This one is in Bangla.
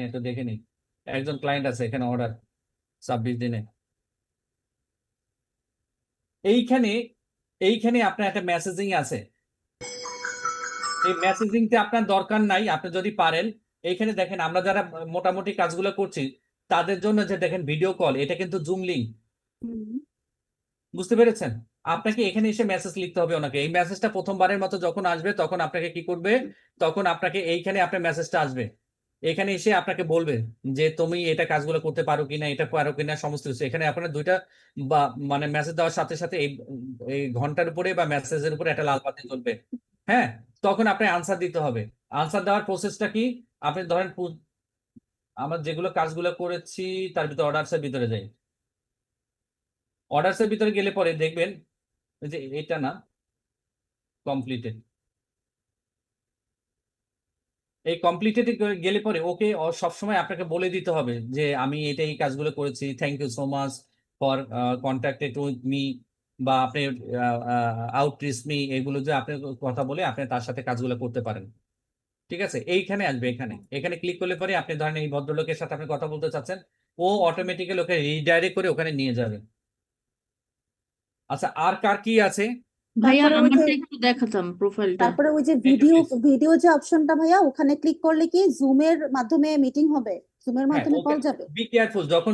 একটু দেখে নিই। একজন ক্লায়েন্ট আছে এখানে, অর্ডার 26 দিনে। এইখানে এইখানে আপনার একটা মেসেজিং আছে। এই মেসেজিংটা আপনার দরকার নাই, আপনি যদি পারেন। এইখানে দেখেন আমরা যারা মোটামুটি কাজগুলো করছি তাদের জন্য যে দেখেন ভিডিও কল, এটা কিন্তু জুম লিংক। বুঝতে পেরেছেন? আপনাকে এখানে এসে মেসেজ লিখতে হবে ওনাকে। এই মেসেজটা প্রথমবারের মতো যখন আসবে তখন আপনাকে কি করবে, তখন আপনাকে এইখানে আপনার মেসেজটা আসবে, এখানে এসে আপনাকে বলবে যে তুমি এটা কাজগুলো করতে পারো কিনা, এটা পারো কিনা, সমস্ত কিছু এখানে আপনার দুইটা বা মানে মেসেজ দেওয়ার সাথে সাথে এই এই ঘন্টার উপরে বা মেসেজের উপরে একটা লাল বাতি জ্বলবে। হ্যাঁ, তখন আপনি আনসার দিতে হবে। আনসার দেওয়ার প্রসেসটা কি? আপনি ধরেন আমার যেগুলো কাজগুলো করেছি তার ভিতরে অর্ডারসের ভিতরে যাই। অর্ডারসের ভিতরে গেলে পরে দেখবেন যে এটা না, কমপ্লিটেড। এই কমপ্লিটেড গেলে পরে ওকে সবসময় আপনাকে বলে দিতে হবে যে আমি এই কাজগুলো করেছি, thank you so much for contacted with me, বা আপনি আউটরিচ মি, এগুলো যে আপনি কথা বলে আপনি তার সাথে কাজগুলো করতে পারেন। ঠিক আছে, এইখানে আসবে, এখানে এখানে ক্লিক করলে পরে আপনি ধরেন এই ভদ্রলোকের সাথে আপনি কথা বলতে চাচ্ছেন, ও অটোমেটিক্যালি ওকে রিডাইরেক্ট করে ওখানে নিয়ে যাবে। আচ্ছা, আর কার কি আছে? ভাইয়া তারপরে ওই যে আমারটা একটু দেখাতাম প্রোফাইলটা। তারপরে ওই যে একটু ভিডিও প্লিজ। ভিডিও যে অপশনটা ভাইয়া, ওখানে ক্লিক করলে কি জুমের মাধ্যমে মিটিং হবে, জুমের হ্যাঁ, মাধ্যমে ওকে, কল যাবে? বি কেয়ারফুল যখন